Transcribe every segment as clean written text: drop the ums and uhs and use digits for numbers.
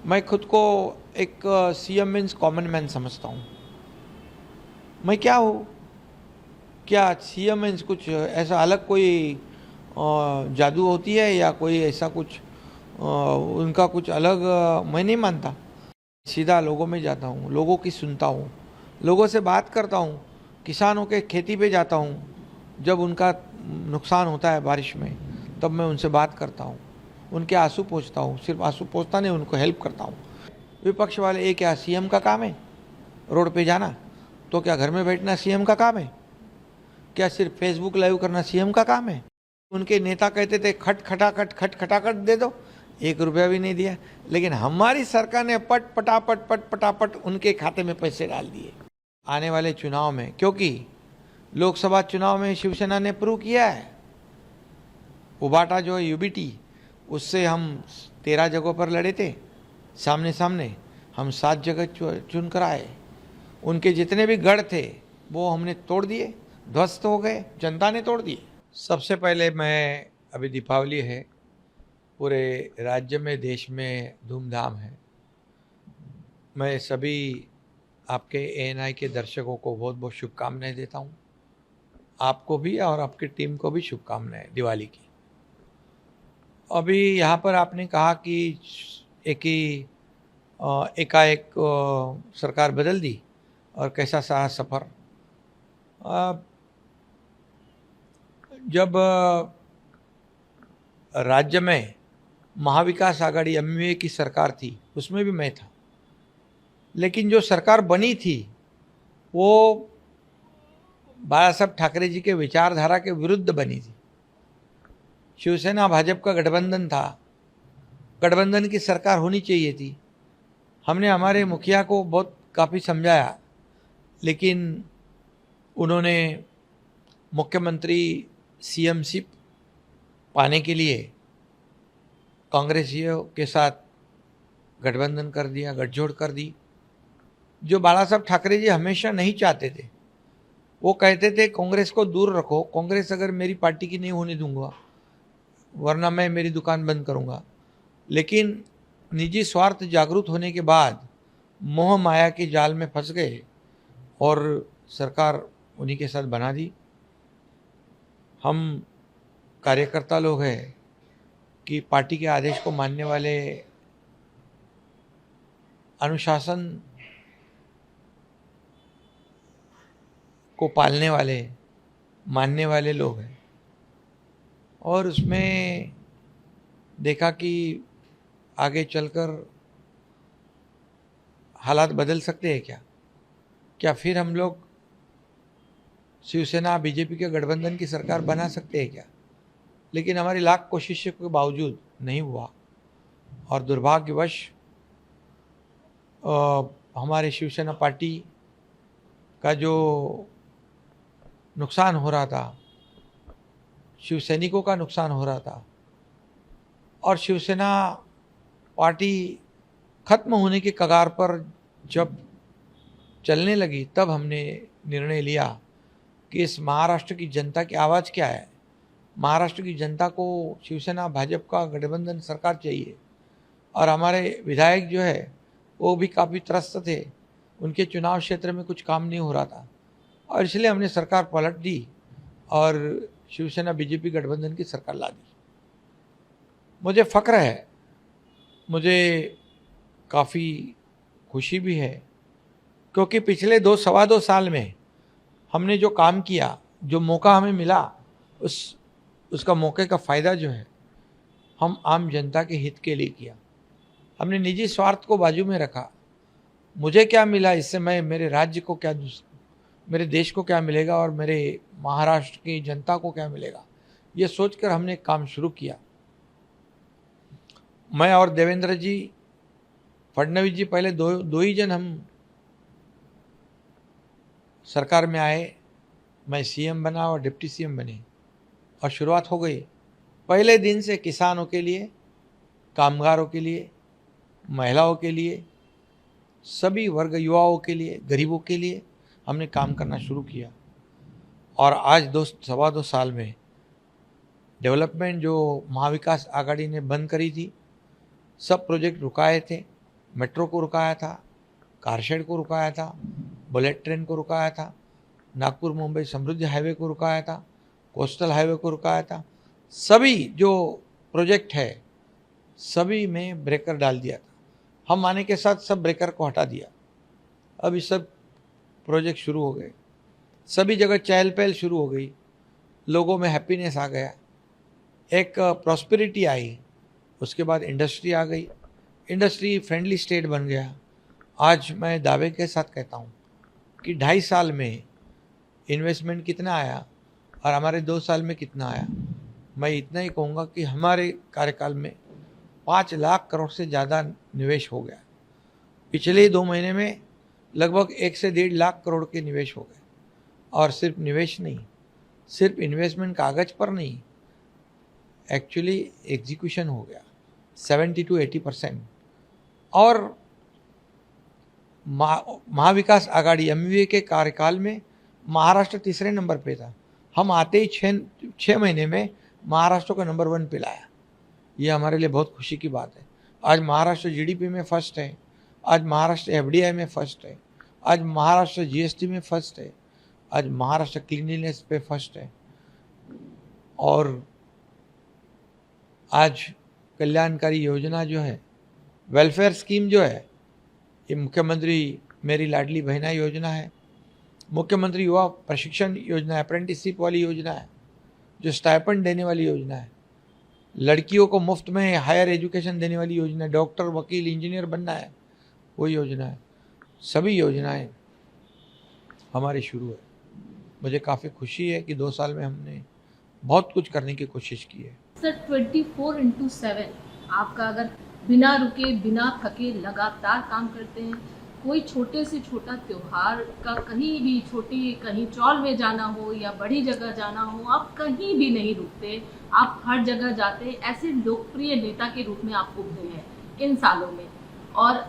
मैं खुद को एक सीएम मीन्स कॉमन मैन समझता हूँ। मैं क्या हूँ? क्या सीएम मीन्स कुछ ऐसा अलग कोई जादू होती है या कोई ऐसा कुछ उनका कुछ अलग मैं नहीं मानता। सीधा लोगों में जाता हूँ, लोगों की सुनता हूँ, लोगों से बात करता हूँ, किसानों के खेती पे जाता हूँ। जब उनका नुकसान होता है बारिश में तब मैं उनसे बात करता हूँ, उनके आंसू पोंछता हूँ। सिर्फ आंसू पोंछता नहीं, उनको हेल्प करता हूँ। विपक्ष वाले ये क्या सीएम का काम है रोड पे जाना? तो क्या घर में बैठना सीएम का काम है? क्या सिर्फ फेसबुक लाइव करना सीएम का काम है? उनके नेता कहते थे खट खटाखट दे दो, 1 रुपया भी नहीं दिया। लेकिन हमारी सरकार ने पट पटापट उनके खाते में पैसे डाल दिए। आने वाले चुनाव में, क्योंकि लोकसभा चुनाव में शिवसेना ने प्रूव किया है, उबाटा जो है यूबीटी, उससे हम 13 जगहों पर लड़े थे सामने सामने, हम 7 जगह चुन कर आए। उनके जितने भी गढ़ थे वो हमने तोड़ दिए, ध्वस्त हो गए, जनता ने तोड़ दिए। सबसे पहले मैं, अभी दीपावली है, पूरे राज्य में देश में धूमधाम है। मैं सभी आपके एएनआई के दर्शकों को बहुत बहुत शुभकामनाएं देता हूँ। आपको भी और आपकी टीम को भी शुभकामनाएं दिवाली की। अभी यहाँ पर आपने कहा कि एक ही एकाएक सरकार बदल दी और कैसा सहा सफ़र। जब राज्य में महाविकास आघाड़ी एमवीए की सरकार थी उसमें भी मैं था, लेकिन जो सरकार बनी थी वो बाला साहब ठाकरे जी के विचारधारा के विरुद्ध बनी थी। शिवसेना भाजपा का गठबंधन था, गठबंधन की सरकार होनी चाहिए थी। हमने हमारे मुखिया को बहुत काफ़ी समझाया, लेकिन उन्होंने मुख्यमंत्री सीएमशिप पाने के लिए कांग्रेसियों के साथ गठबंधन कर दिया, गठजोड़ कर दी, जो बाला साहब ठाकरे जी हमेशा नहीं चाहते थे। वो कहते थे कांग्रेस को दूर रखो, कांग्रेस अगर मेरी पार्टी की नहीं होने दूंगा वरना मैं मेरी दुकान बंद करूंगा। लेकिन निजी स्वार्थ जागरूक होने के बाद मोह माया के जाल में फंस गए और सरकार उन्हीं के साथ बना दी। हम कार्यकर्ता लोग हैं कि पार्टी के आदेश को मानने वाले, अनुशासन को पालने वाले, मानने वाले लोग हैं। और उसमें देखा कि आगे चलकर हालात बदल सकते हैं क्या? क्या फिर हम लोग शिवसेना बीजेपी के गठबंधन की सरकार बना सकते हैं क्या? लेकिन हमारी लाख कोशिशों के बावजूद नहीं हुआ और दुर्भाग्यवश हमारे शिवसेना पार्टी का जो नुकसान हो रहा था, शिव सैनिकों का नुकसान हो रहा था, और शिवसेना पार्टी खत्म होने के कगार पर जब चलने लगी तब हमने निर्णय लिया कि इस महाराष्ट्र की जनता की आवाज़ क्या है। महाराष्ट्र की जनता को शिवसेना भाजपा का गठबंधन सरकार चाहिए। और हमारे विधायक जो है वो भी काफ़ी त्रस्त थे, उनके चुनाव क्षेत्र में कुछ काम नहीं हो रहा था, और इसलिए हमने सरकार पलट दी और शिवसेना बीजेपी गठबंधन की सरकार ला दी। मुझे फ़ख्र है, मुझे काफ़ी खुशी भी है, क्योंकि पिछले 2 सवा 2 साल में हमने जो काम किया, जो मौका हमें मिला, उसका मौके का फ़ायदा जो है हम आम जनता के हित के लिए किया। हमने निजी स्वार्थ को बाजू में रखा। मुझे क्या मिला इससे, मैं मेरे राज्य को क्या, मेरे देश को क्या मिलेगा और मेरे महाराष्ट्र की जनता को क्या मिलेगा, ये सोचकर हमने काम शुरू किया। मैं और देवेंद्र जी फडणवीस जी पहले दो ही जन हम सरकार में आए। मैं सीएम बना और डिप्टी सीएम बने और शुरुआत हो गई। पहले दिन से किसानों के लिए, कामगारों के लिए, महिलाओं के लिए, सभी वर्ग, युवाओं के लिए, गरीबों के लिए हमने काम करना शुरू किया। और आज 2 सवा 2 साल में डेवलपमेंट जो महाविकास आघाड़ी ने बंद करी थी, सब प्रोजेक्ट रुकाए थे, मेट्रो को रुकाया था, कारशेड को रुकाया था, बुलेट ट्रेन को रुकाया था, नागपुर मुंबई समृद्धि हाईवे को रुकाया था, कोस्टल हाईवे को रुकाया था। सभी जो प्रोजेक्ट है सभी में ब्रेकर डाल दिया था। हम आने के साथ सब ब्रेकर को हटा दिया। अब ये सब प्रोजेक्ट शुरू हो गए, सभी जगह चहल पहल शुरू हो गई, लोगों में हैप्पीनेस आ गया, एक प्रॉस्पेरिटी आई। उसके बाद इंडस्ट्री आ गई, इंडस्ट्री फ्रेंडली स्टेट बन गया। आज मैं दावे के साथ कहता हूँ कि 2.5 साल में इन्वेस्टमेंट कितना आया और हमारे 2 साल में कितना आया। मैं इतना ही कहूँगा कि हमारे कार्यकाल में 5 लाख करोड़ से ज़्यादा निवेश हो गया। पिछले 2 महीने में लगभग 1 से 1.5 लाख करोड़ के निवेश हो गए। और सिर्फ निवेश नहीं, सिर्फ इन्वेस्टमेंट कागज पर नहीं, एक्चुअली एग्जीक्यूशन हो गया 70 to 80%। और महाविकास आघाड़ी MVA के कार्यकाल में महाराष्ट्र तीसरे नंबर पे था। हम आते ही 6 महीने में महाराष्ट्र को नंबर 1 पे लाया। ये हमारे लिए बहुत खुशी की बात है। आज महाराष्ट्र GDP में फर्स्ट है, आज महाराष्ट्र FDI में फर्स्ट है, आज महाराष्ट्र GST में फर्स्ट है, आज महाराष्ट्र क्लीनलीनेस पे फर्स्ट है। और आज कल्याणकारी योजना जो है, वेलफेयर स्कीम जो है, ये मुख्यमंत्री मेरी लाडली बहना योजना है, मुख्यमंत्री युवा प्रशिक्षण योजना, अप्रेंटिसशिप वाली योजना है, जो स्टाइपेंड देने वाली योजना है, लड़कियों को मुफ्त में हायर एजुकेशन देने वाली योजना है, डॉक्टर वकील इंजीनियर बनना है वो योजना है। सभी योजनाएं हमारी शुरू है। मुझे काफ़ी खुशी है कि 2 साल में हमने बहुत कुछ करने की कोशिश की है। सर 24/7 आपका अगर बिना रुके बिना थके लगातार काम करते हैं, कोई छोटे से छोटा त्योहार का कहीं भी कहीं चौल में जाना हो या बड़ी जगह जाना हो, आप कहीं भी नहीं रुकते, आप हर जगह जाते। ऐसे लोकप्रिय नेता के रूप में आपको उभरे हैं इन सालों में। और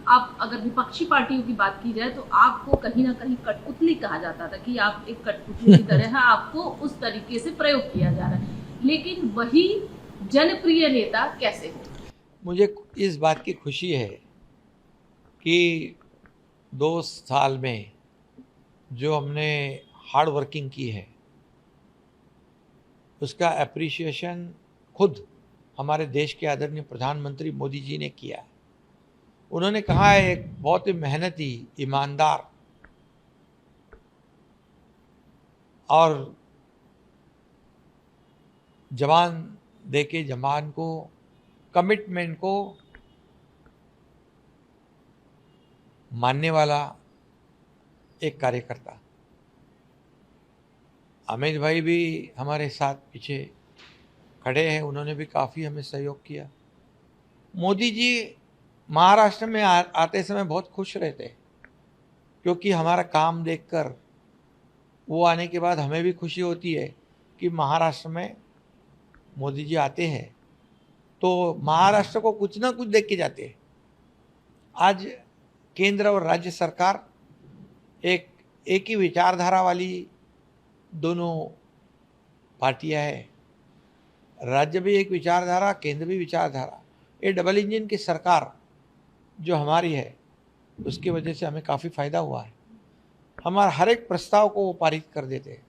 आप अगर विपक्षी पार्टियों की बात की जाए तो आपको कहीं ना कहीं कठपुतली कहा जाता था कि आप एक कठपुतली की तरह है, आपको उस तरीके से प्रयोग किया जा रहा है। लेकिन वही जनप्रिय नेता कैसे हो? मुझे इस बात की खुशी है कि 2 साल में जो हमने हार्ड वर्किंग की है उसका एप्रिसिएशन खुद हमारे देश के आदरणीय प्रधानमंत्री मोदी जी ने किया। उन्होंने कहा है एक बहुत ही मेहनती, ईमानदार और जवान देके जवान को, कमिटमेंट को मानने वाला एक कार्यकर्ता। अमित भाई भी हमारे साथ पीछे खड़े हैं, उन्होंने भी काफ़ी हमें सहयोग किया। मोदी जी महाराष्ट्र में आते समय बहुत खुश रहते, क्योंकि हमारा काम देखकर वो आने के बाद हमें भी खुशी होती है कि महाराष्ट्र में मोदी जी आते हैं तो महाराष्ट्र को कुछ ना कुछ देख के जाते हैं। आज केंद्र और राज्य सरकार एक ही विचारधारा वाली दोनों पार्टियां हैं। राज्य भी एक विचारधारा, केंद्र भी विचारधारा, ये डबल इंजन की सरकार जो हमारी है उसकी वजह से हमें काफ़ी फ़ायदा हुआ है। हमारा हर एक प्रस्ताव को वो पारित कर देते हैं,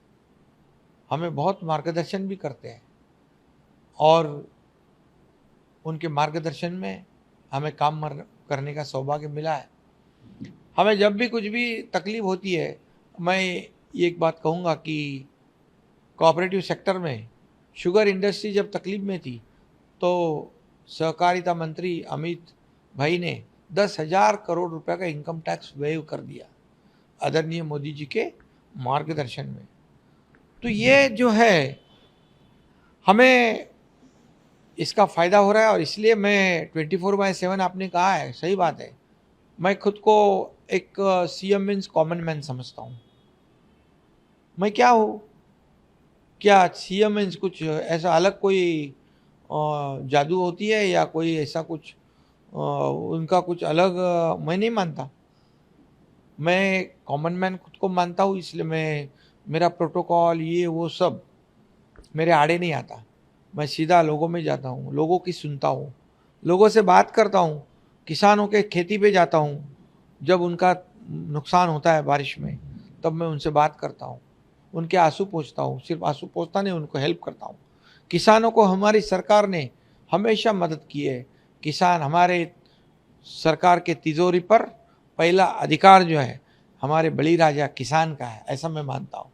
हमें बहुत मार्गदर्शन भी करते हैं और उनके मार्गदर्शन में हमें काम करने का सौभाग्य मिला है। हमें जब भी कुछ भी तकलीफ होती है, मैं ये एक बात कहूँगा कि कोऑपरेटिव सेक्टर में शुगर इंडस्ट्री जब तकलीफ में थी तो सहकारिता मंत्री अमित भाई ने 10,000 करोड़ रुपए का इनकम टैक्स वेव कर दिया आदरणीय मोदी जी के मार्गदर्शन में। तो ये जो है हमें इसका फ़ायदा हो रहा है और इसलिए मैं 24/7 आपने कहा है, सही बात है, मैं खुद को एक CM मीन्स कॉमन मैन समझता हूँ। मैं क्या हूँ? क्या CM मीन्स कुछ ऐसा अलग कोई जादू होती है या कोई ऐसा कुछ उनका कुछ अलग मैं नहीं मानता। मैं कॉमन मैन खुद को मानता हूँ, इसलिए मेरा प्रोटोकॉल ये वो सब मेरे आड़े नहीं आता। मैं सीधा लोगों में जाता हूँ, लोगों की सुनता हूँ, लोगों से बात करता हूँ किसानों के खेती पे जाता हूँ, जब उनका नुकसान होता है बारिश में, तब मैं उनसे बात करता हूँ, उनके आंसू पोंछता हूँ। सिर्फ आंसू पोंछता नहीं, उनको हेल्प करता हूँ। किसानों को हमारी सरकार ने हमेशा मदद की है। किसान हमारे सरकार के तिजोरी पर पहला अधिकार जो है हमारे बड़ी राजा किसान का है, ऐसा मैं मानता हूँ।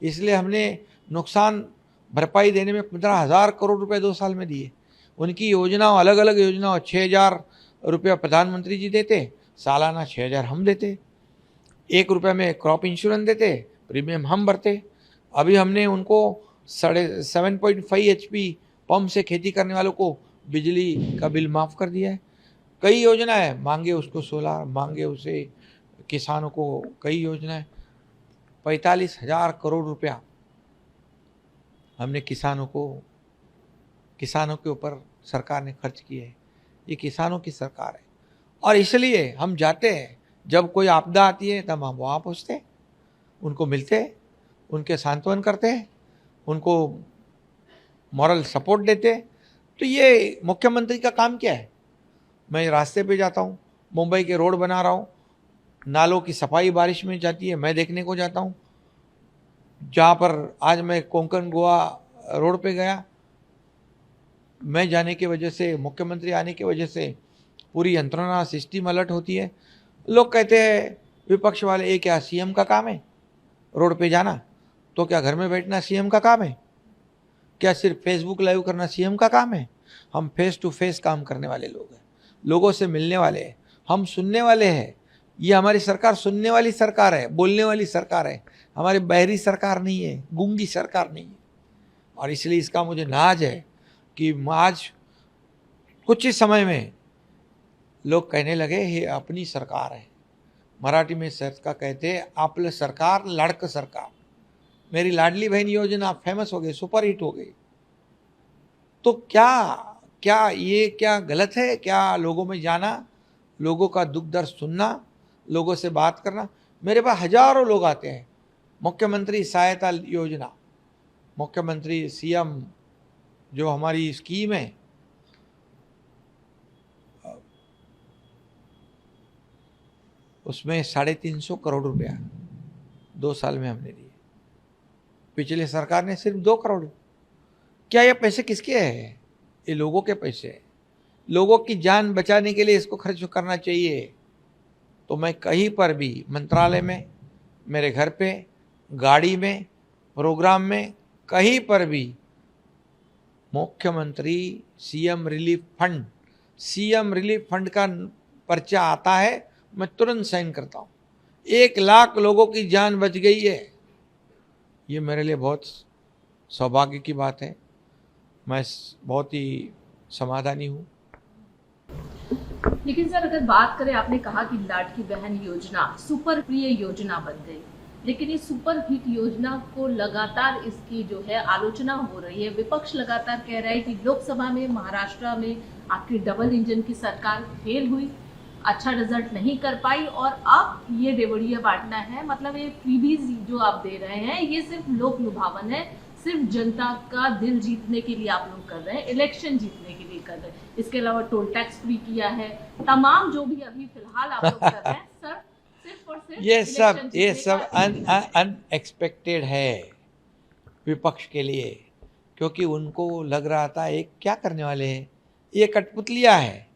इसलिए हमने नुकसान भरपाई देने में 15,000 करोड़ रुपए 2 साल में दिए। उनकी योजनाओं, अलग अलग योजनाओं, 6,000 रुपया प्रधानमंत्री जी देते, सालाना 6,000 हम देते। 1 रुपये में क्रॉप इंश्योरेंस देते, प्रीमियम हम भरते। अभी हमने उनको 7.5 HP पंप से खेती करने वालों को बिजली का बिल माफ़ कर दिया है। कई योजनाएं, मांगे उसको सोलार, मांगे उसे किसानों को कई योजनाएं। 45,000 करोड़ रुपया हमने किसानों के ऊपर सरकार ने खर्च किए है। ये किसानों की सरकार है और इसलिए हम जाते हैं, जब कोई आपदा आती है तब हम वहाँ पहुँचते हैं, उनको मिलते हैं, उनके सांत्वन करते हैं, उनको मॉरल सपोर्ट देते हैं। तो ये मुख्यमंत्री का काम क्या है? मैं रास्ते पे जाता हूँ, मुंबई के रोड बना रहा हूँ, नालों की सफाई बारिश में जाती है, मैं देखने को जाता हूँ। जहाँ पर आज मैं कोंकण गोवा रोड पे गया, मैं जाने की वजह से, मुख्यमंत्री आने की वजह से पूरी यंत्रणा सिस्टम अलर्ट होती है। लोग कहते हैं विपक्ष वाले, ये क्या सीएम का काम है रोड पे जाना? तो क्या घर में बैठना सीएम का काम है? क्या सिर्फ फेसबुक लाइव करना सीएम का काम है? हम फेस टू फेस काम करने वाले लोग हैं, लोगों से मिलने वाले हैं, हम सुनने वाले हैं। ये हमारी सरकार सुनने वाली सरकार है, बोलने वाली सरकार है, हमारी बहरी सरकार नहीं है, गूंगी सरकार नहीं है। और इसलिए इसका मुझे नाज है कि आज कुछ ही समय में लोग कहने लगे ये अपनी सरकार है। मराठी में सरकार कहते हैं आपलं सरकार लाडकं सरकार। मेरी लाडली बहन योजना फेमस हो गई, सुपर हिट हो गई। तो क्या गलत है? क्या लोगों में जाना, लोगों का दुख दर्द सुनना, लोगों से बात करना? मेरे पास हजारों लोग आते हैं। मुख्यमंत्री सहायता योजना, मुख्यमंत्री सीएम जो हमारी स्कीम है, उसमें 350 करोड़ रुपया 2 साल में हमने दिए। पिछले सरकार ने सिर्फ 2 करोड़। क्या ये पैसे किसके हैं? ये लोगों के पैसे हैं। लोगों की जान बचाने के लिए इसको खर्च करना चाहिए। तो मैं कहीं पर भी, मंत्रालय में, मेरे घर पे, गाड़ी में, प्रोग्राम में, कहीं पर भी मुख्यमंत्री सीएम रिलीफ फंड का पर्चा आता है, मैं तुरंत साइन करता हूँ। 1 लाख लोगों की जान बच गई है। ये मेरे लिए बहुत सौभाग्य की बात है। मैं बहुत ही समाधानी हूँ। लेकिन सर, अगर बात करें, आपने कहा कि लाडली बहन योजना सुपर प्रिय योजना बन गई, लेकिन ये सुपर हिट योजना को लगातार इसकी जो है आलोचना हो रही है। विपक्ष लगातार कह रहा है कि लोकसभा में, महाराष्ट्र में आपकी डबल इंजन की सरकार फेल हुई, अच्छा रिजल्ट नहीं कर पाई, और अब ये देवड़िया बांटना है, मतलब ये फ्रीबीज जो आप दे रहे हैं ये सिर्फ लोक लुभावन है, सिर्फ जनता का दिल जीतने के लिए आप लोग कर रहे हैं, इलेक्शन जीतने के लिए कर रहे हैं। इसके अलावा टोल टैक्स फ्री किया है, तमाम जो भी अभी फिलहाल आप लोग कर रहे हैं सर, सिर्फ और सिर्फ ये सब अनएक्सपेक्टेड है विपक्ष के लिए, क्योंकि उनको लग रहा था ये क्या करने वाले हैं, ये कठपुतलियाँ है।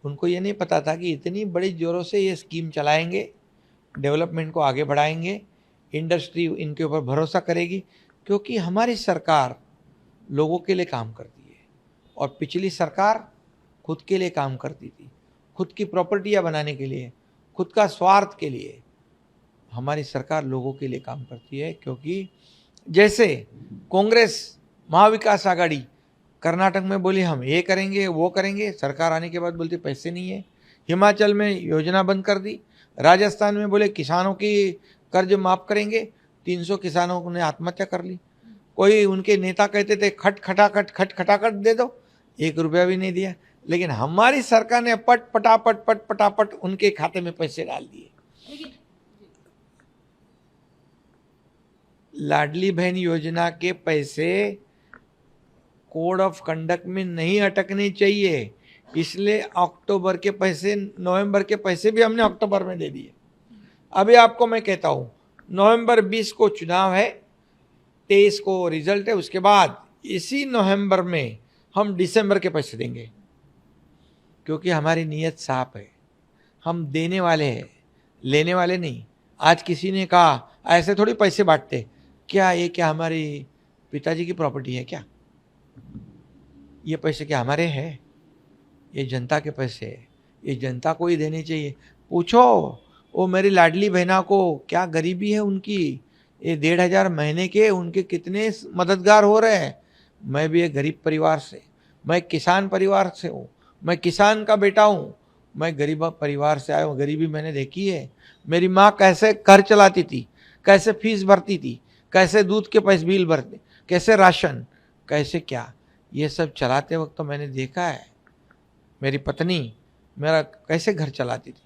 उनको ये नहीं पता था कि इतनी बड़ी जोरों से ये स्कीम चलाएंगे, डेवलपमेंट को आगे बढ़ाएंगे, इंडस्ट्री इनके ऊपर भरोसा करेगी, क्योंकि हमारी सरकार लोगों के लिए काम करती है और पिछली सरकार खुद के लिए काम करती थी, खुद की प्रॉपर्टियां बनाने के लिए, खुद का स्वार्थ के लिए। हमारी सरकार लोगों के लिए काम करती है, क्योंकि जैसे कांग्रेस महाविकास आघाड़ी कर्नाटक में बोली हम ये करेंगे वो करेंगे, सरकार आने के बाद बोलती पैसे नहीं है। हिमाचल में योजना बंद कर दी, राजस्थान में बोले किसानों की कर्ज माफ़ करेंगे, 300 किसानों ने आत्महत्या कर ली। कोई उनके नेता कहते थे खट खटाखट दे दो, 1 रुपया भी नहीं दिया। लेकिन हमारी सरकार ने पट पटापट उनके खाते में पैसे डाल दिए। लाडली बहन योजना के पैसे कोड ऑफ कंडक्ट में नहीं अटकने चाहिए। इसलिए अक्टूबर के पैसे, नवंबर के पैसे भी हमने अक्टूबर में दे दिए। अभी आपको मैं कहता हूँ, नवंबर 20 को चुनाव है, 23 को रिजल्ट है, उसके बाद इसी नवंबर में हम दिसंबर के पैसे देंगे, क्योंकि हमारी नीयत साफ है। हम देने वाले हैं, लेने वाले नहीं। आज किसी ने कहा ऐसे थोड़ी पैसे बांटते, क्या ये क्या हमारी पिताजी की प्रॉपर्टी है क्या? ये पैसे क्या हमारे हैं? ये जनता के पैसे हैं, ये जनता को ही देने चाहिए। पूछो वो मेरी लाडली बहना को क्या गरीबी है उनकी, ये 1,500 महीने के उनके कितने मददगार हो रहे हैं। मैं भी एक गरीब परिवार से, मैं किसान परिवार से हूँ, मैं किसान का बेटा हूँ, मैं गरीब परिवार से आया हूँ। गरीबी मैंने देखी है। मेरी माँ कैसे घर चलाती थी, कैसे फीस भरती थी, कैसे दूध के पैसे बिल भरते, कैसे राशन, कैसे क्या, ये सब चलाते वक्त तो मैंने देखा है। मेरी पत्नी मेरा कैसे घर चलाती थी।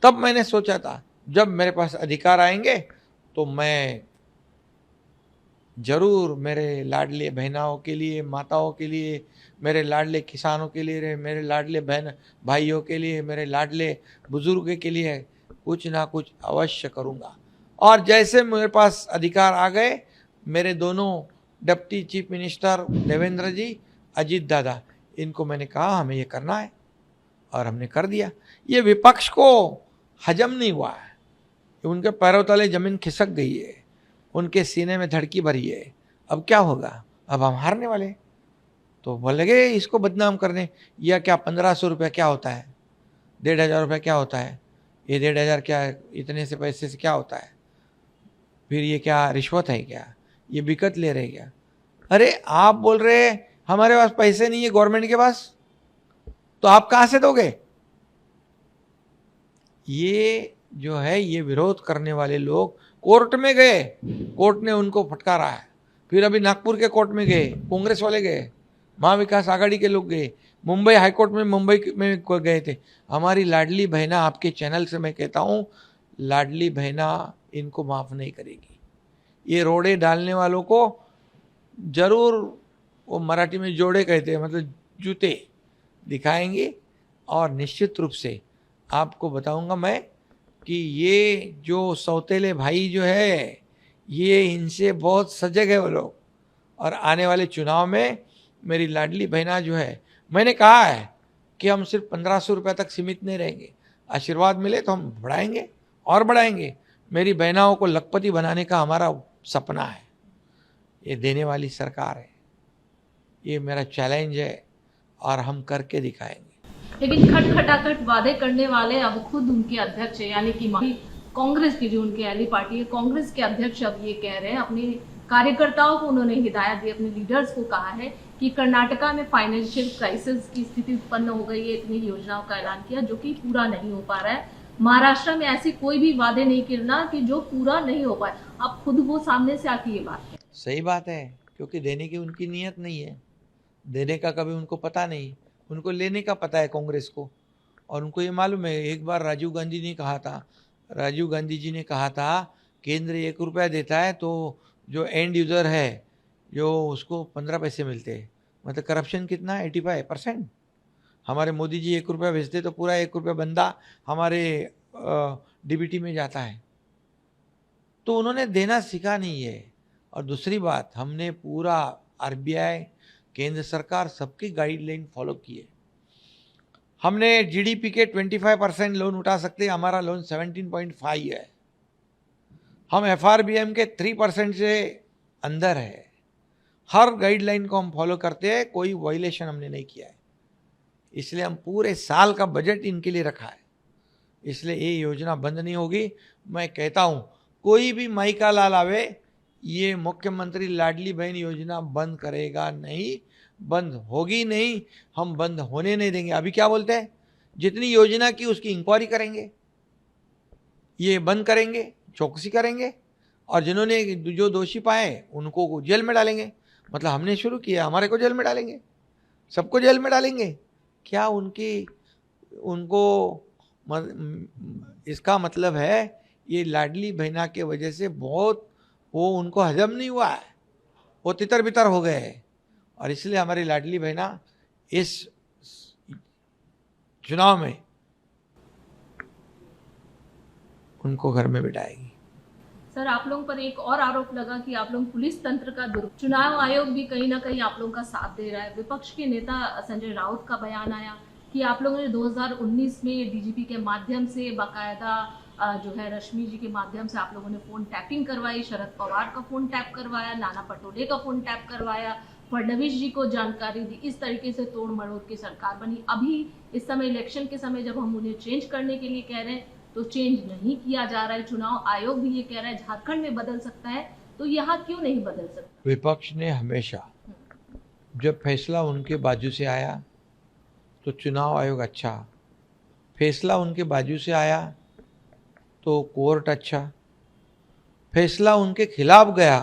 तब मैंने सोचा था जब मेरे पास अधिकार आएंगे तो मैं जरूर मेरे लाडले बहनाओं के लिए, माताओं के लिए, मेरे लाडले किसानों के लिए, मेरे लाडले बहन भाइयों के लिए, मेरे लाडले बुजुर्ग के लिए कुछ ना कुछ अवश्य करूँगा। और जैसे मेरे पास अधिकार आ गए, मेरे दोनों डिप्टी चीफ मिनिस्टर देवेंद्र जी, अजीत दादा, इनको मैंने कहा हमें ये करना है और हमने कर दिया। ये विपक्ष को हजम नहीं हुआ है, उनके पैरों तले जमीन खिसक गई है, उनके सीने में धड़की भरी है। अब क्या होगा? अब हम हारने वाले। तो वो लगे इसको बदनाम करने, या क्या 1500 रुपया क्या होता है, 1,500 रुपया क्या होता है, ये 1,500 क्या है, इतने से पैसे से क्या होता है, फिर ये क्या रिश्वत है क्या, ये बिकट ले रहे क्या? अरे आप बोल रहे हमारे पास पैसे नहीं है गवर्नमेंट के पास, तो आप कहां से दोगे? ये जो है, ये विरोध करने वाले लोग कोर्ट में गए, कोर्ट ने उनको फटकारा है। फिर अभी नागपुर के कोर्ट में गए, कांग्रेस वाले गए, महाविकास आघाड़ी के लोग गए, मुंबई हाईकोर्ट में मुंबई में गए थे। हमारी लाडली बहना, आपके चैनल से मैं कहता हूँ, लाडली बहना इनको माफ नहीं करेगी। ये रोड़े डालने वालों को जरूर, वो मराठी में जोड़े कहते हैं, मतलब जूते दिखाएंगे। और निश्चित रूप से आपको बताऊंगा मैं कि ये जो सौतेले भाई जो है, ये इनसे बहुत सजग है वो लोग। और आने वाले चुनाव में मेरी लाडली बहना जो है, मैंने कहा है कि हम सिर्फ 1500 रुपये तक सीमित नहीं रहेंगे, आशीर्वाद मिले तो हम बढ़ाएंगे और बढ़ाएंगे। मेरी बहनाओं को लखपति बनाने का हमारा सपना है। ये देने वाली सरकार है, ये मेरा चैलेंज है और हम करके दिखाएंगे। लेकिन खटखटाखट वादे करने वाले अब खुद उनके अध्यक्ष है, यानी कि कांग्रेस की जो उनकी अहली पार्टी है, कांग्रेस के अध्यक्ष अब ये कह रहे हैं, अपने कार्यकर्ताओं को उन्होंने हिदायत दी, अपने लीडर्स को कहा है कि कर्नाटका में फाइनेंशियल क्राइसिस की स्थिति उत्पन्न हो गई है, इतनी योजनाओं का ऐलान किया जो कि पूरा नहीं हो पा रहा है। महाराष्ट्र में ऐसे कोई भी वादे नहीं करना कि जो पूरा नहीं हो पाए। अब खुद वो सामने से आके ये बात है। सही बात है, क्योंकि देने की उनकी नीयत नहीं है, देने का कभी उनको पता नहीं, उनको लेने का पता है कांग्रेस को। और उनको ये मालूम है, एक बार राजीव गांधी जी ने कहा था केंद्र 1 रुपया देता है तो जो एंड यूज़र है जो उसको 15 पैसे मिलते हैं। मतलब करप्शन कितना है, 85%। हमारे मोदी जी 1 रुपया भेजते तो पूरा 1 रुपया बंदा हमारे डीबीटी में जाता है। तो उन्होंने देना सीखा नहीं है। और दूसरी बात, हमने पूरा आरबीआई, केंद्र सरकार, सबकी गाइडलाइन फॉलो की है। हमने जीडीपी के 25% लोन उठा सकते हैं, हमारा लोन 17.5 है। हम एफआरबीएम के 3% से अंदर है। हर गाइडलाइन को हम फॉलो करते हैं, कोई वायलेशन हमने नहीं किया है। इसलिए हम पूरे साल का बजट इनके लिए रखा है, इसलिए ये योजना बंद नहीं होगी। मैं कहता हूँ कोई भी माई का लाल आवे, ये मुख्यमंत्री लाडली बहन योजना बंद करेगा नहीं, बंद होगी नहीं, हम बंद होने नहीं देंगे। अभी क्या बोलते हैं, जितनी योजना की उसकी इंक्वायरी करेंगे, ये बंद करेंगे, चौकसी करेंगे, और जिन्होंने जो दोषी पाए उनको जेल में डालेंगे। मतलब हमने शुरू किया, हमारे को जेल में डालेंगे, सबको जेल में डालेंगे। क्या उनको इसका मतलब है ये लाडली बहना के वजह से बहुत वो उनको हजम नहीं हुआ है, वो तितर बितर हो गए हैं। और इसलिए हमारी लाडली बहना इस चुनाव में उनको घर में बिठाएगी। सर, आप लोगों पर एक और आरोप लगा कि आप लोग पुलिस तंत्र का चुनाव आयोग भी कहीं ना कहीं आप लोगों का साथ दे रहा है। विपक्ष के नेता संजय राउत का बयान आया कि आप लोगों ने 2019 में डीजीपी के माध्यम से बाकायदा जो है रश्मि जी के माध्यम से आप लोगों ने फोन टैपिंग करवाई, शरद पवार का फोन टैप करवाया, नाना पटोले का फोन टैप करवाया, फडणवीस जी को जानकारी दी। इस तरीके से तोड़ मरोड़ की सरकार बनी। अभी इस समय इलेक्शन के समय जब हम उन्हें चेंज करने के लिए कह रहे हैं तो चेंज नहीं किया जा रहा है। चुनाव आयोग भी ये कह रहा है झारखंड में बदल सकता है, तो यहाँ क्यों नहीं बदल सकता? विपक्ष ने हमेशा जब फैसला उनके बाजू से आया तो चुनाव आयोग अच्छा, फैसला उनके बाजू से आया तो कोर्ट अच्छा, फैसला उनके खिलाफ गया,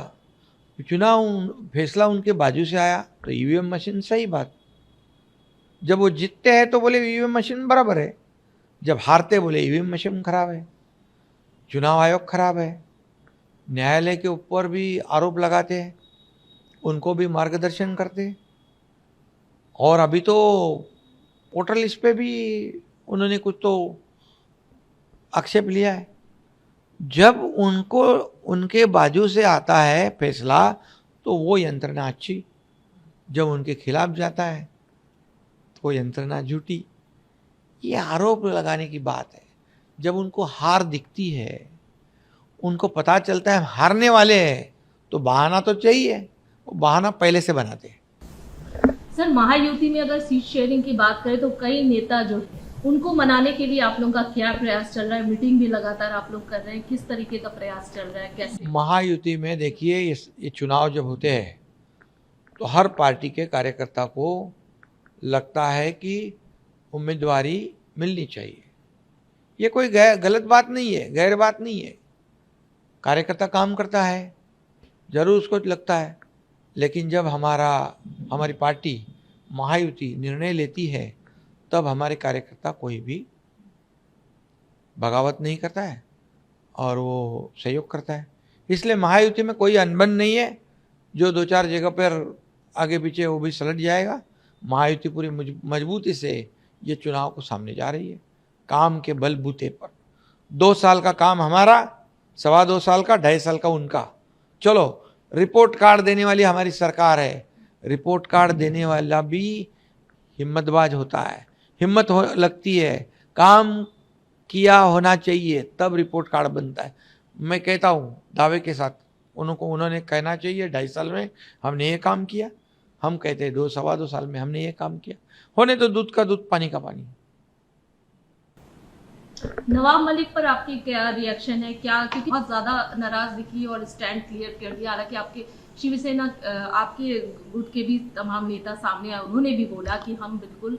फैसला उनके बाजू से आया तो ईवीएम मशीन सही बात। जब वो जीतते हैं तो बोले ईवीएम मशीन बराबर है, जब हारते बोले ईवीएम मशीन खराब है, चुनाव आयोग खराब है। न्यायालय के ऊपर भी आरोप लगाते हैं, उनको भी मार्गदर्शन करते। और अभी तो वोटर लिस्ट पे भी उन्होंने कुछ तो आक्षेप लिया है। जब उनको उनके बाजू से आता है फैसला तो वो यंत्रणा अच्छी, जब उनके खिलाफ जाता है तो वो यंत्रणा झूठी। ये आरोप लगाने की बात है। जब उनको हार दिखती है, उनको पता चलता है हम हारने वाले हैं, तो बहाना तो चाहिए, वो बहाना पहले से बनाते हैं। सर, महायुति में अगर सीट शेयरिंग की बात करें तो कई नेता जो है उनको मनाने के लिए आप लोगों का क्या प्रयास चल रहा है? मीटिंग भी लगातार आप लोग कर रहे हैं, किस तरीके का प्रयास चल रहा है, कैसे? महायुति में देखिए, ये चुनाव जब होते हैं तो हर पार्टी के कार्यकर्ता को लगता है कि उम्मीदवारी मिलनी चाहिए। ये कोई गलत बात नहीं है, गैर बात नहीं है। कार्यकर्ता काम करता है, जरूर उसको लगता है। लेकिन जब हमारी पार्टी महायुति निर्णय लेती है तब हमारे कार्यकर्ता कोई भी बगावत नहीं करता है और वो सहयोग करता है। इसलिए महायुति में कोई अनबन नहीं है। जो दो चार जगह पर आगे पीछे वो भी सलट जाएगा। महायुति पूरी मजबूती से ये चुनाव को सामने जा रही है, काम के बलबूते पर। 2 साल का काम हमारा, 2.25 साल का, 2.5 साल का उनका। चलो, रिपोर्ट कार्ड देने वाली हमारी सरकार है। रिपोर्ट कार्ड देने वाला भी हिम्मतबाज होता है, हिम्मत लगती है, काम किया होना चाहिए तब रिपोर्ट कार्ड बनता है। मैं कहता हूँ दावे के साथ, उन्होंने कहना चाहिए 2.5 साल में हमने ये काम किया। हम कहते हैं 2-2.25 साल में हमने ये काम किया। होने तो दूध का दूध, पानी का पानी। नवाब मलिक पर आपकी क्या रिएक्शन है? क्या, क्योंकि बहुत ज्यादा नाराज दिखी और स्टैंड क्लियर कर दिया। हालांकि आपके शिवसेना, आपके गुट के भी तमाम नेता सामने आए, उन्होंने भी बोला कि हम बिल्कुल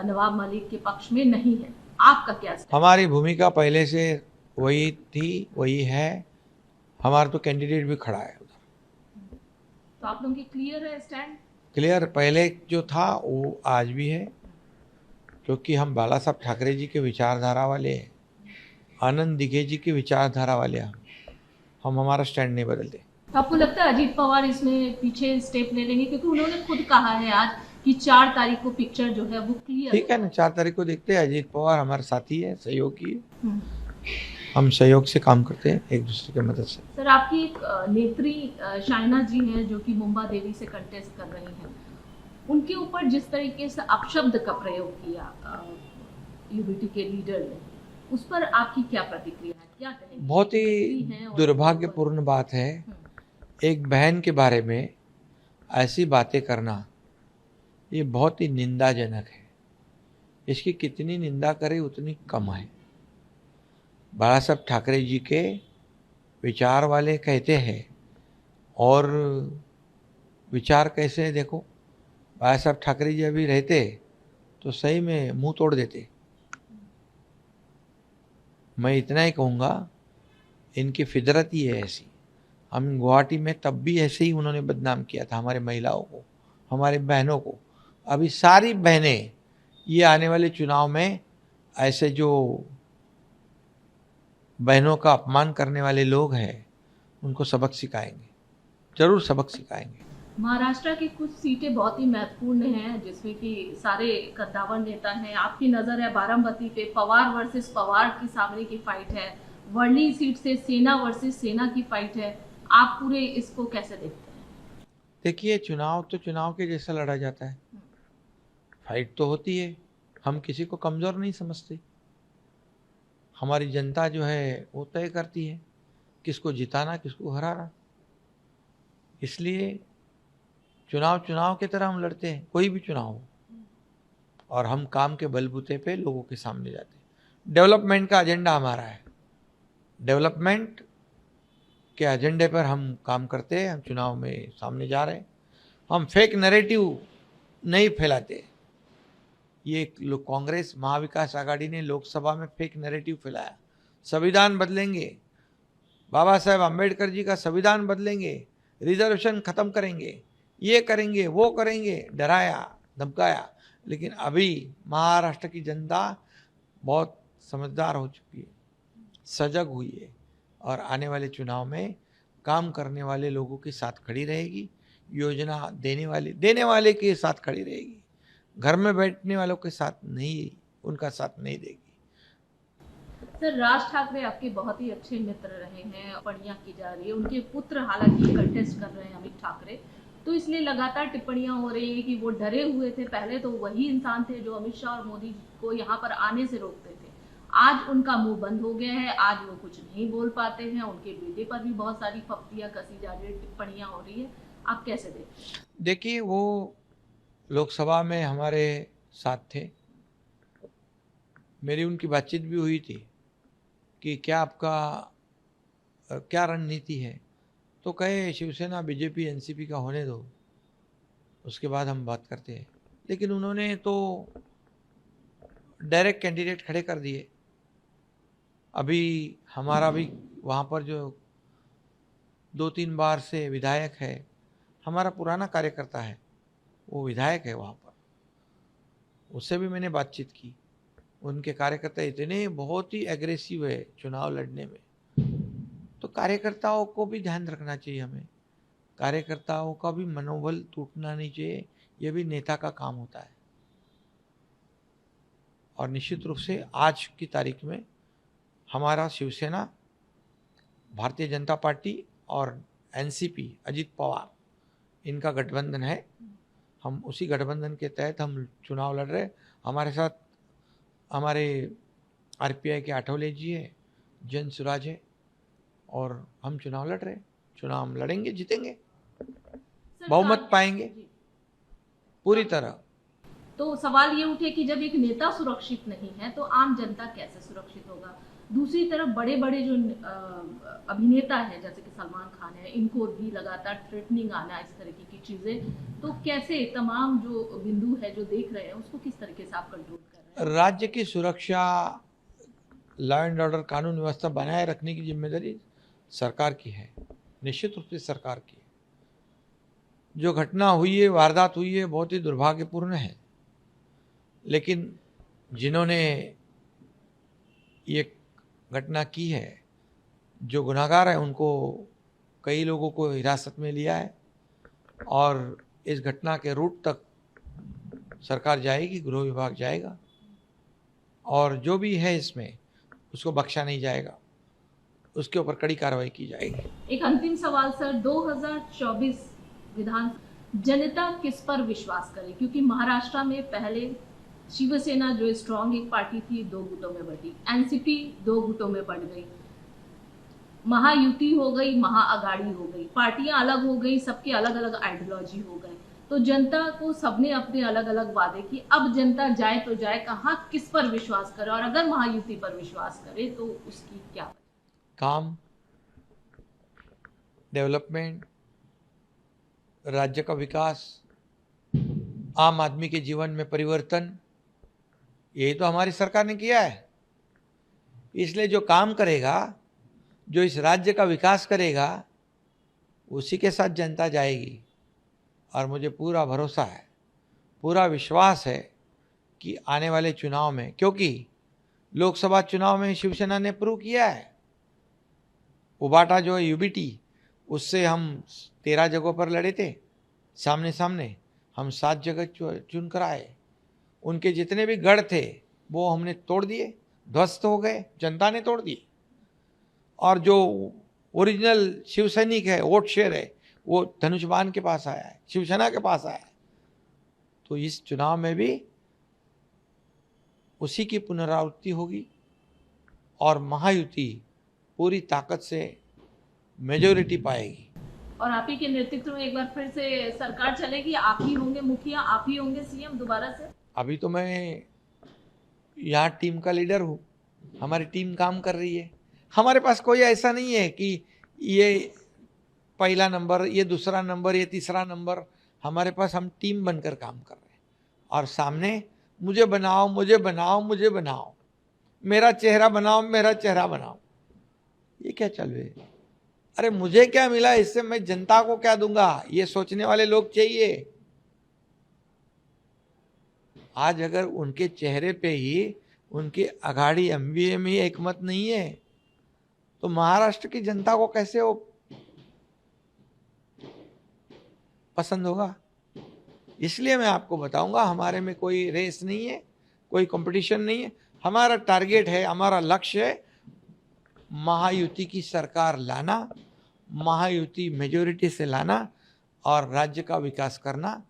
नवाब मलिक के पक्ष में नहीं है। आपका क्या स्टैंड? हमारी भूमिका पहले से वही थी, वही है। हमारा तो कैंडिडेट भी खड़ा है उधर। तो आप लोगों की क्लियर है स्टैंड? क्लियर पहले जो था वो आज भी है, क्योंकि हम बाला साहब ठाकरे जी के विचारधारा वाले हैं, आनंद दिघे जी की विचारधारा वाले हम हमारा स्टैंड नहीं बदलते। आपको लगता है अजीत पवार इसमें पीछे स्टेप ले लेंगे? क्योंकि उन्होंने खुद कहा है आज कि 4 तारीख को पिक्चर जो है वो क्लियर। ठीक है ना, 4 तारीख को देखते हैं। अजीत पवार हमारे साथी है, सहयोगी है। हम्म। हम सहयोग से काम करते हैं, एक दूसरे की मदद से। सर, आपकी एक नेत्री शाइना जी हैं जो कि मुंबा देवी से कंटेस्ट कर रही हैं, उनके ऊपर जिस तरीके से अपशब्द का प्रयोग किया यूबीटी के लीडर ने, उस पर आपकी क्या प्रतिक्रिया है, क्या कहेंगे? बहुत ही दुर्भाग्यपूर्ण बात है एक बहन के बारे में ऐसी बातें करना। ये बहुत ही निंदाजनक है। इसकी कितनी निंदा करें उतनी कम है। बाला साहब ठाकरे जी के विचार वाले कहते हैं, और विचार कैसे है देखो। बाला साहब ठाकरे जी अभी रहते तो सही में मुंह तोड़ देते। मैं इतना ही कहूँगा, इनकी फितरत ही है ऐसी। हम गुवाहाटी में तब भी ऐसे ही उन्होंने बदनाम किया था हमारे महिलाओं को, हमारे बहनों को। अभी सारी बहनें ये आने वाले चुनाव में ऐसे जो बहनों का अपमान करने वाले लोग हैं उनको सबक सिखाएंगे, जरूर सबक सिखाएंगे। महाराष्ट्र की कुछ सीटें बहुत ही महत्वपूर्ण हैं जिसमें कि सारे कद्दावर नेता हैं। आपकी नज़र है बारामती पे पवार वर्सेस पवार की सामने की फाइट है, वर्ली सीट से सेना वर्सेस सेना की फाइट है। आप पूरे इसको कैसे देखते हैं? देखिए, चुनाव तो चुनाव के जैसा लड़ा जाता है, फाइट तो होती है। हम किसी को कमज़ोर नहीं समझते। हमारी जनता जो है वो तय करती है किसको जिताना किसको हराना। इसलिए चुनाव चुनाव की तरह हम लड़ते हैं, कोई भी चुनाव हो, और हम काम के बलबूते पे लोगों के सामने जाते हैं। डेवलपमेंट का एजेंडा हमारा है, डेवलपमेंट के एजेंडे पर हम काम करते हैं। हम चुनाव में सामने जा रहे हैं, हम फेक नैरेटिव नहीं फैलाते। ये कांग्रेस महाविकास आघाड़ी ने लोकसभा में फेक नैरेटिव फैलाया, संविधान बदलेंगे, बाबा साहेब अम्बेडकर जी का संविधान बदलेंगे, रिजर्वेशन खत्म करेंगे, ये करेंगे वो करेंगे, डराया धमकाया। लेकिन अभी महाराष्ट्र की जनता बहुत समझदार हो चुकी है, सजग हुई है, और आने वाले चुनाव में काम करने वाले लोगों के साथ खड़ी रहेगी, योजना देने वाले के साथ खड़ी रहेगी, घर में बैठने वालों के साथ नहीं, उनका साथ नहीं देगी। सर, राज ठाकरे आपके बहुत ही अच्छे मित्र रहे हैं, टिप्पणियां की जा रही है, उनके पुत्र हालांकि कंटेस्ट कर रहे हैं अमित ठाकरे, तो इसलिए लगातार टिप्पणियां हो रही है कि वो डरे हुए थे। पहले तो वही इंसान थे जो अमित शाह और मोदी को यहाँ पर आने से रोकते थे, आज उनका मुंह बंद हो गया है, आज वो कुछ नहीं बोल पाते हैं। उनके बेटे पर भी बहुत सारी फप्तियां कसी जा रही है, टिप्पणियां हो रही है, आप कैसे देखते हैं? देखिए, वो लोकसभा में हमारे साथ थे, मेरी उनकी बातचीत भी हुई थी कि क्या आपका क्या रणनीति है। तो कहे शिवसेना बीजेपी एनसीपी का होने दो, उसके बाद हम बात करते हैं। लेकिन उन्होंने तो डायरेक्ट कैंडिडेट खड़े कर दिए। अभी हमारा भी वहाँ पर जो 2-3 बार से विधायक है, हमारा पुराना कार्यकर्ता है, वो विधायक है वहाँ पर, उससे भी मैंने बातचीत की। उनके कार्यकर्ता इतने बहुत ही एग्रेसिव है चुनाव लड़ने में, तो कार्यकर्ताओं को भी ध्यान रखना चाहिए हमें, कार्यकर्ताओं का भी मनोबल टूटना नहीं चाहिए, ये भी नेता का काम होता है। और निश्चित रूप से आज की तारीख में हमारा शिवसेना, भारतीय जनता पार्टी और एनसीपी अजित पवार, इनका गठबंधन है। हम उसी गठबंधन के तहत हम चुनाव लड़ रहे हैं। हमारे साथ हमारे आरपीआई के आठवले जी है, जन सुराज है, और हम चुनाव लड़ रहे हैं। चुनाव हम लड़ेंगे, जीतेंगे, बहुमत पाएंगे पूरी तरह। तो सवाल ये उठे कि जब एक नेता सुरक्षित नहीं है तो आम जनता कैसे सुरक्षित होगा? दूसरी तरफ बड़े बड़े जो अभिनेता हैं जैसे कि सलमान खान है, इनको भी लगातार थ्रेटनिंग आना, इस तरीके की चीजें, तो कैसे तमाम जो बिंदु है जो देख रहे हैं उसको किस तरीके से आप कंट्रोल कर रहे हैं? राज्य की सुरक्षा, लॉ एंड ऑर्डर, कानून व्यवस्था बनाए रखने की जिम्मेदारी सरकार की है, निश्चित रूप से सरकार की है। जो घटना हुई है, वारदात हुई है, बहुत ही दुर्भाग्यपूर्ण है, लेकिन जिन्होंने ये घटना की है, जो गुनाहगार है, उनको कई लोगों को हिरासत में लिया है, और इस घटना के रूट तक सरकार जाएगी, गृह विभाग जाएगा, और जो भी है इसमें उसको बख्शा नहीं जाएगा, उसके ऊपर कड़ी कार्रवाई की जाएगी। एक अंतिम सवाल सर, 2024 विधान जनता किस पर विश्वास करे? क्योंकि महाराष्ट्र में पहले शिवसेना जो स्ट्रॉन्ग एक पार्टी थी 2 गुटों में बटी, एनसीपी 2 गुटों में बढ़ गई, महायुति हो गई, महाअगाड़ी हो गई, पार्टियां अलग हो गई, सबके अलग अलग आइडियोलॉजी हो गए। तो जनता को सबने अपने अलग अलग वादे किए, अब जनता जाए तो जाए कहाँ, किस पर विश्वास करे? और अगर महायुति पर विश्वास करे तो उसकी क्या वजह? काम, डेवलपमेंट, राज्य का विकास, आम आदमी के जीवन में परिवर्तन, यही तो हमारी सरकार ने किया है। इसलिए जो काम करेगा, जो इस राज्य का विकास करेगा, उसी के साथ जनता जाएगी। और मुझे पूरा भरोसा है, पूरा विश्वास है कि आने वाले चुनाव में, क्योंकि लोकसभा चुनाव में शिवसेना ने प्रूव किया है, उबाटा जो है यूबीटी, उससे हम 13 जगहों पर लड़े थे, सामने सामने हम 7 जगह चुन कर आए। उनके जितने भी गढ़ थे वो हमने तोड़ दिए, ध्वस्त हो गए, जनता ने तोड़ दिए। और जो ओरिजिनल शिव सैनिक है, वोट शेयर है, वो धनुषबाण के पास आया है, शिवसेना के पास आया है। तो इस चुनाव में भी उसी की पुनरावृत्ति होगी और महायुति पूरी ताकत से मेजोरिटी पाएगी। और आप ही के नेतृत्व में एक बार फिर से सरकार चलेगी, आप ही होंगे मुखिया, आप ही होंगे सीएम दोबारा से? अभी तो मैं यहाँ टीम का लीडर हूँ, हमारी टीम काम कर रही है। हमारे पास कोई ऐसा नहीं है कि ये पहला नंबर, ये दूसरा नंबर, ये तीसरा नंबर। हमारे पास हम टीम बनकर काम कर रहे हैं और सामने मुझे बनाओ, मुझे बनाओ, मुझे बनाओ, मेरा चेहरा बनाओ, मेरा चेहरा बनाओ, ये क्या चल रही है? अरे मुझे क्या मिला इससे, मैं जनता को क्या दूंगा, ये सोचने वाले लोग चाहिए। आज अगर उनके चेहरे पे ही, उनकी अघाड़ी एमवीए में ही एक मत नहीं है तो महाराष्ट्र की जनता को कैसे वो पसंद होगा? इसलिए मैं आपको बताऊंगा, हमारे में कोई रेस नहीं है, कोई कंपटीशन नहीं है। हमारा टारगेट है, हमारा लक्ष्य है महायुति की सरकार लाना, महायुति मेजोरिटी से लाना और राज्य का विकास करना,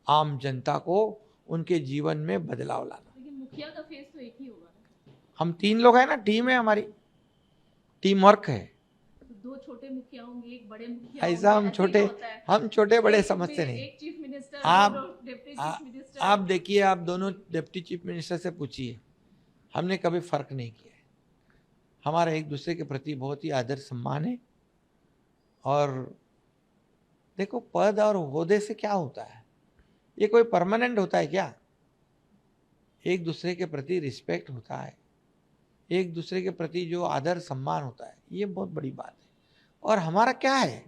आम जनता को उनके जीवन में बदलाव लाना। लेकिन मुखिया का फेस तो एक ही होगा ना? हम 3 लोग हैं ना, टीम है हमारी, टीम वर्क है। तो 2 छोटे मुखिया होंगे, एक बड़े मुखिया ऐसा होंगे, हम छोटे बड़े एक समझते नहीं। एक चीफ मिनिस्टर, आप डिप्टी चीफ मिनिस्टर। आप देखिए, आप दोनों डिप्टी चीफ मिनिस्टर से पूछिए, हमने कभी फर्क नहीं किया है। हमारा एक दूसरे के प्रति बहुत ही आदर सम्मान है। और देखो, पद और ओहदे से क्या होता है? ये कोई परमानेंट होता है क्या? एक दूसरे के प्रति रिस्पेक्ट होता है, एक दूसरे के प्रति जो आदर सम्मान होता है, ये बहुत बड़ी बात है। और हमारा क्या है,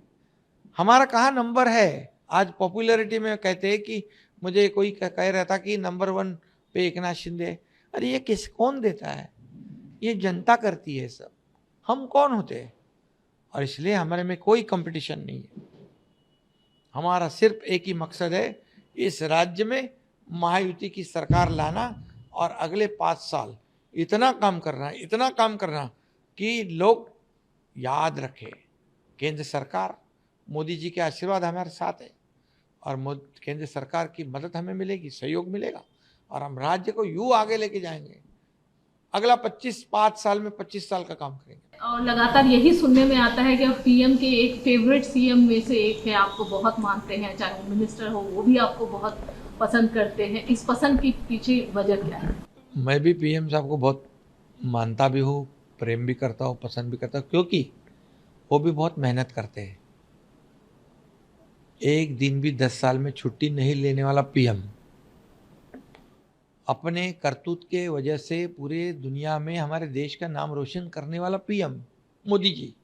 हमारा कहाँ नंबर है? आज पॉपुलैरिटी में कहते हैं कि मुझे कोई कह रहा था कि नंबर 1 पे एकनाथ शिंदे। अरे ये कौन देता है? ये जनता करती है सब, हम कौन होते हैं? और इसलिए हमारे में कोई कंपटीशन नहीं है। हमारा सिर्फ एक ही मकसद है, इस राज्य में महायुति की सरकार लाना और अगले 5 साल इतना काम करना, इतना काम करना कि लोग याद रखें, केंद्र सरकार, मोदी जी के आशीर्वाद हमारे साथ है और केंद्र सरकार की मदद हमें मिलेगी, सहयोग मिलेगा और हम राज्य को यूँ आगे लेके जाएंगे। अगला 5 साल में 25 साल का काम करेंगे। और लगातार यही सुनने में आता है कि पीएम के एक फेवरेट सीएम में से एक है, आपको बहुत मानते हैं, चाहे वो मिनिस्टर हो वो भी आपको बहुत पसंद करते हैं। इस पसंद के पीछे वजह क्या है? मैं भी पीएम साहब को बहुत मानता भी हूँ, प्रेम भी करता हूँ, पसंद भी करता हूँ, क्योंकि वो भी बहुत मेहनत करते हैं। एक दिन भी 10 साल में छुट्टी नहीं लेने वाला पीएम, अपने करतूत के वजह से पूरे दुनिया में हमारे देश का नाम रोशन करने वाला पीएम मोदी जी,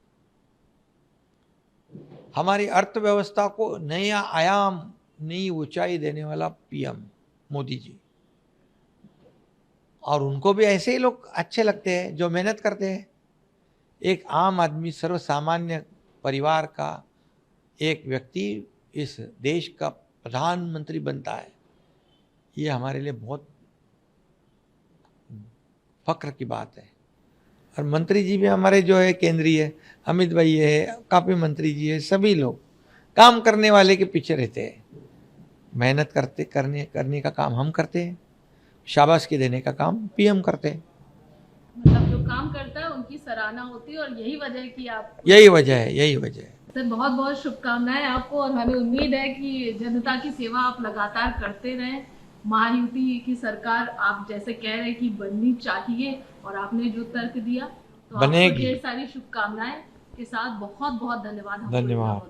हमारी अर्थव्यवस्था को नया आयाम, नई ऊंचाई देने वाला पीएम मोदी जी। और उनको भी ऐसे ही लोग अच्छे लगते हैं जो मेहनत करते हैं। एक आम आदमी, सर्वसामान्य परिवार का एक व्यक्ति इस देश का प्रधानमंत्री बनता है, ये हमारे लिए बहुत फक्र की बात है। और मंत्री जी भी हमारे जो है केंद्रीय, अमित भाई है, काफ़ी मंत्री जी है, सभी लोग काम करने वाले के पीछे रहते हैं, मेहनत करने का काम हम करते हैं, शाबाशी देने का काम पीएम करते हैं। मतलब जो काम करता है उनकी सराहना होती है और यही वजह है कि आप, यही वजह है। सर बहुत बहुत शुभकामनाएं आपको और हमें उम्मीद है कि जनता की सेवा आप लगातार करते रहें। महायुति की सरकार आप जैसे कह रहे हैं कि बननी चाहिए और आपने जो तर्क दिया तो बनेगी। आपको ढेर सारी शुभकामनाएं के साथ बहुत बहुत धन्यवाद। धन्यवाद।